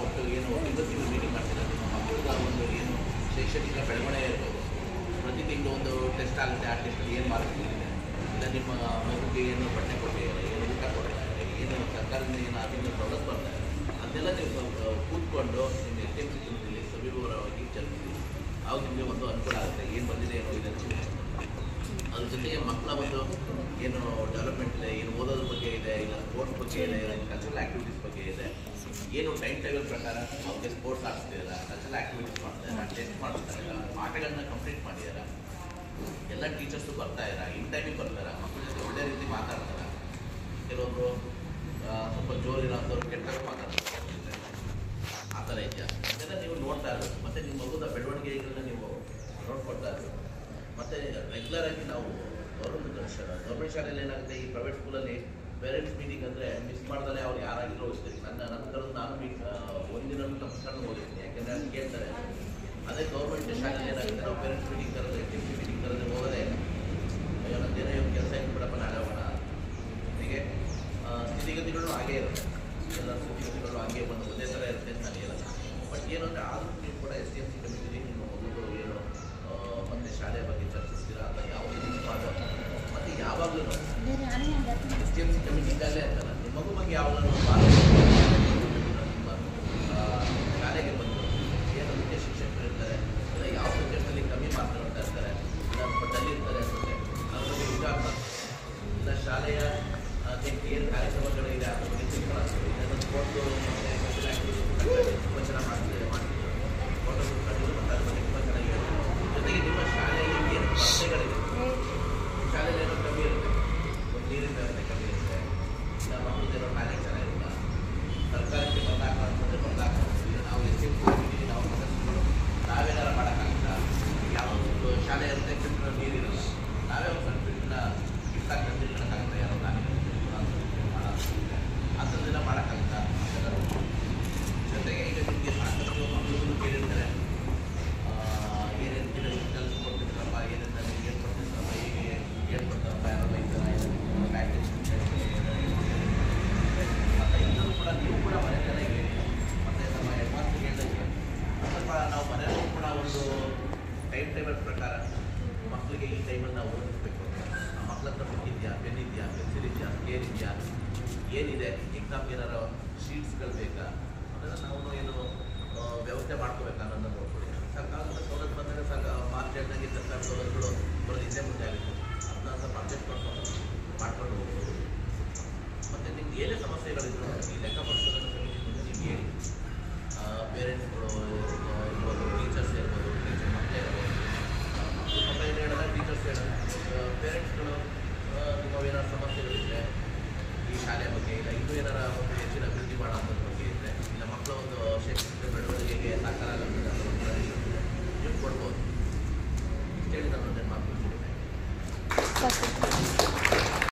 ಒಟ್ಟು ಏನು ಇವತ್ತಿನ ಮೀಟಿಂಗ್ ಮಾಡ್ತೀರಾ ನಿಮ್ಮ ಮಕ್ಕಳ ಒಂದು ಏನು ಶೈಕ್ಷಣಿಕ ಬೆಳವಣಿಗೆ ಇರ್ಬೋದು, ಪ್ರತಿ ತಿಂಗಳು ಒಂದು ಟೆಸ್ಟ್ ಆಗುತ್ತೆ, ಆ ಟೆಸ್ಟಲ್ಲಿ ಏನು ಮಾರ್ಕ್ಸ್ ಇದೆ, ಇಲ್ಲ ನಿಮ್ಮ ಮಗುಗೆ ಏನು ಬಟ್ಟೆ ಕೊಟ್ಟಿದ್ದಾರೆ, ಏನು ಊಟ ಕೊಡ್ತಾರೆ, ಏನು ಸರ್ಕಾರದಿಂದ ಏನು ಅದನ್ನು ಸವಲತ್ತು ಬರ್ತಾರೆ, ಅದನ್ನೆಲ್ಲ ನೀವು ಕೂತ್ಕೊಂಡು ನಿಮ್ಮ ಎಸ್ ಎಮ್ ಸಿ ಕಮಿಟಿಯಲ್ಲಿ ಸವಿವರವಾಗಿ ಚರ್ಚಿಸಿ. ಆವಾಗ ನಿಮಗೆ ಒಂದು ಅನುಕೂಲ ಆಗುತ್ತೆ, ಏನು ಬಂದಿದೆ ಏನೋ ಇದೆ. ಅದ್ರ ಜೊತೆಗೆ ಮಕ್ಕಳ ಒಂದು ಏನು ಡೆವಲಪ್ಮೆಂಟ್ ಇದೆ, ಏನು ಓದೋದ್ರ ಬಗ್ಗೆ ಇದೆ, ಇಲ್ಲ ಸ್ಪೋರ್ಟ್ಸ್ ಬಗ್ಗೆ ಇದೆ, ಕಲ್ಚರಲ್ ಆ್ಯಕ್ಟಿವಿಟೀಸ್ ಬಗ್ಗೆ ಇದೆ, ಏನು ಟೈಮ್ ಟೇಬಲ್ ಪ್ರಕಾರ ಅವ್ರಿಗೆ ಸ್ಪೋರ್ಟ್ಸ್ ಆಡ್ತಿದ್ದಾರೆ, ಕಲ್ಚರಲ್ ಆ್ಯಕ್ಟಿವಿಟೀಸ್ ಮಾಡ್ತಾರೆ, ಟೆಸ್ಟ್ ಮಾಡ್ತಾರೆ, ಪಾಠಗಳನ್ನ ಕಂಪ್ಲೀಟ್ ಮಾಡಿದ್ದಾರೆ, ಎಲ್ಲ ಟೀಚರ್ಸು ಬರ್ತಾಯಿದ್ದಾರೆ, ಇನ್ ಟೈಮಿಗೆ ಬರ್ತಾರೆ, ಮಕ್ಕಳ ಜೊತೆ ಒಳ್ಳೆ ರೀತಿ ಮಾತಾಡ್ತಾರೆ. ಕೆಲವೊಬ್ಬರು ಸ್ವಲ್ಪ ಜೋರಿರೋಂಥವ್ರು ಕೆಟ್ಟವರು ಮಾತಾಡ್ತಾರೆ, ಆ ಥರ ಇದೆಯಾ ಅದೆಲ್ಲ ನೀವು ನೋಡ್ತಾ ಇರಬೇಕು. ಮತ್ತು ನಿಮ್ಮ ಮಗುದ ಬೆಳವಣಿಗೆಗಳನ್ನ ನೀವು ನೋಡ್ಕೊಳ್ತಾ ಇರಬೇಕು. ಮತ್ತು ರೆಗ್ಯುಲರಾಗಿ ನಾವು ಗೌರ್ಮೆಂಟ್ ಶಾಲೆಯಲ್ಲಿ ಏನಾಗುತ್ತೆ, ಈ ಪ್ರೈವೇಟ್ ಸ್ಕೂಲಲ್ಲಿ ಪೇರೆಂಟ್ಸ್ ಮೀಟಿಂಗ್ ಅಂದರೆ ಮಿಸ್ ಮಾಡ್ದಲೇ ಅವ್ರು ಯಾರಾಗಿರೋ ಹೋಗ್ತೀರಿ. ನನ್ನ ಕರೆದು ನಾನು ಒಂದಿನ ತಪ್ಪಿಸ್ಕೊಂಡು ಹೋಗಿರ್ತೀನಿ, ಯಾಕೆಂದರೆ ಅದು ಕೇಳ್ತಾರೆ. ಅದೇ ಗೌರ್ಮೆಂಟ್ ಶಾಲೆಯಲ್ಲಿ ಏನಾಗುತ್ತೆ, ನಾವು ಪೇರೆಂಟ್ಸ್ ಮೀಟಿಂಗ್ ಕರೆದು ಎಸ್ ಎಮ್ ಸಿ ಮೀಟಿಂಗ್ ಕರೆದು ಹೋಗೋದೇ ಅಯ್ಯೋ ನನ್ನದೇನೋ ಇವ್ರು ಕೆಲಸ ಇಟ್ಟು ಬಿಡಪ್ಪ ನಾಳೆ ಹೋಗೋಣ. ಹೀಗೆ ಸ್ಥಿತಿಗತಿಗಳು ಹಾಗೇ ಇರುತ್ತೆ, ಎಲ್ಲ ಸ್ಥಿತಿಗತಿಗಳು ಹಾಗೆ ಬಂದು ಒಂದೇ ಥರ ಇರುತ್ತೆ ಅಂತ ನಾನು ಹೇಳಲ್ಲ. ಬಟ್ ಏನು ಅಂದರೆ ಆದರೂ ನೀವು ಕೂಡ ಎಸ್ ಎಮ್ ಸಿ ಕಮಿಟಿಲಿ ನಿಮ್ಮ ಮಗುಗಳು ಏನು ಮತ್ತು ಶಾಲೆಯ ಬಗ್ಗೆ ಚರ್ಚಿಸ್ತೀರಾ ಅಂತ ಯಾವುದು ಮಿಸ್ ಮಾಡೋ. ಮತ್ತು ಯಾವಾಗಲೂ ಎಸ್ ಎಮ್ ಸಿ ಕಮಿಟಿಯಿಂದಲೇ ಅಂತಲ್ಲ, ನಿಮ್ಮ ಮಗು ಬಗ್ಗೆ ಯಾವಾಗಲೂ ನಿಮ್ಮ ಶಾಲೆಗೆ ಬಂದು ಏನು ಮುಖ್ಯ ಶಿಕ್ಷಕರು ಇರ್ತಾರೆ, ಇಲ್ಲ ಯಾವ ಸಬ್ಜೆಕ್ಟಲ್ಲಿ ಕಮ್ಮಿ ಮಾತನಾಡ್ತಾ ಇರ್ತಾರೆ, ಇಲ್ಲ ಡಲ್ಲಿರ್ತಾರೆ ಅನ್ಸುತ್ತೆ, ಅದ್ರ ಬಗ್ಗೆ ವಿಚಾರ ಇಲ್ಲ ಶಾಲೆಯ ಏನು ಕಾರ್ಯಕ್ರಮಗಳಿದೆ ಅದ್ರ ಬಗ್ಗೆ ತಿಳ್ಕೊಳ್ಳೋದು, ಇದನ್ನು ಸ್ಪೋರ್ಟ್ಸು ಮತ್ತು ತುಂಬ ಚೆನ್ನಾಗಿ ಮಾಡ್ತಿದ್ದಾರೆ ಫೋಟೋ ಮತ್ತು ಅದ್ರ ಬಗ್ಗೆ ತುಂಬ ಚೆನ್ನಾಗಿ ಹೇಳ್ತಾರೆ. ಜೊತೆಗೆ ನಿಮ್ಮ ಶಾಲೆಯಲ್ಲಿ ಏನು ಸ್ಪರ್ಧೆಗಳಿದೆ, ಶಾಲೆಯಲ್ಲಿ ಏನೋ ಕಮ್ಮಿ ಇರುತ್ತೆ, ಒಂದು ನೀರಿನ ವ್ಯವಸ್ಥೆ ಕಮ್ಮಿ ಇರುತ್ತೆ, ಇಲ್ಲ ಮಕ್ಕಳದ್ದೇನೋ ಟ್ಯಾಲೆಂಟ್ ಚೆನ್ನಾಗಿಲ್ಲ, ಸರ್ಕಾರಕ್ಕೆ ಬಂದಾಕೊಂಡ್ರೆ ಬಂದಾಕೊಂಡ್ರೆ ನಾವು ಎಸ್ ಎಮ್ ಸಿ ನಾವು ಸದಸ್ಯರು ನಾವೇನಾರು ಮಾಡೋಕ್ಕಾಗುತ್ತಾ? ಯಾವುದೋ ಒಂದು ಶಾಲೆ ಇರುತ್ತೆ, ಫಿಲ್ಟರ್ ನೀರಿರಲ್ಲ, ನಾವೇ ಒಂದು ಸಣ್ಣ ಫಿಲ್ಟರ್ನ ಕಿಟ್ಟಾಗಿ ತಂದಿರೋಕ್ಕಾಗುತ್ತೆ, ಯಾರೋ ನಾನೇ ಅಂಥದ್ದೆಲ್ಲ ಮಾಡೋಕ್ಕಾಗುತ್ತಾ? ಜೊತೆಗೆ ಈಗ ನಿಮಗೆ ಸಾಕಷ್ಟು ಮಕ್ಕಳು ಕೇಳಿರ್ತಾರೆ, ಏನೇನು ಕಲಿಸ್ಕೊಡ್ತಿದ್ರಪ್ಪ, ಏನೇನು ನಿಮ್ಗೆ ಹೇಳ್ಕೊಡ್ತಿದ್ರಪ್ಪ, ಹೇಗೆ ಹೇಳ್ಕೊಡ್ತಾರಪ್ಪ, ಯಾರೋ ಈ ಪ್ಯಾಕೇಜ್ ಮತ್ತು ಇನ್ನೂ ಕೂಡ ನೀವು ಕೂಡ ಮನೆಯಲ್ಲೇ ಹೇಳಿ. ಮತ್ತು ನಮ್ಮ ಹೆಡ್ಮಾಸ್ಟರ್ ಹೇಳಿದಂಗೆ ಸ್ವಲ್ಪ ನಾವು ಮನೆಯಲ್ಲೂ ಕೂಡ ಒಂದು ಟೈಮ್ ಟೇಬಲ್ ಪ್ರಕಾರ ಮಕ್ಕಳಿಗೆ ಈ ಟೈಮಲ್ಲಿ ನಾವು ಓದಿಸ್ಬೇಕು. ಆ ಮಕ್ಕಳ ಹತ್ರ ಬುಕ್ ಇದೆಯಾ, ಪೆನ್ ಇದೆಯಾ, ಪೆನ್ಸಿಲ್ ಇದೆಯಾ, ಸ್ಕೇಲ್ ಇದೆಯಾ, ಏನಿದೆ, ಎಕ್ಸಾಮ್ಗೆ ಏನಾರು ಶೀಟ್ಸ್ಗಳು ಬೇಕಾ, ಅದನ್ನು ನಾವು ಏನು ವ್ಯವಸ್ಥೆ ಮಾಡ್ಕೋಬೇಕು ಅನ್ನೋದನ್ನು ನೋಡ್ಕೊಳ್ಳಿ. ಸರ್ಕಾರದ ಸವಲತ್ತು ಬಂದಾಗ ಮಾರ್ಚ್ ಎಂಟ್ನಾಗೆ ಸರ್ಕಾರದ ಸವಲತ್ತುಗಳು ಬರೋದು ಹಿಂದೆ ಮುಂದೆ ಆಗುತ್ತೆ, ಅದನ್ನ ಸ್ವಲ್ಪ ಅಡ್ಜಸ್ಟ್ ಮಾಡ್ಕೊಂಡು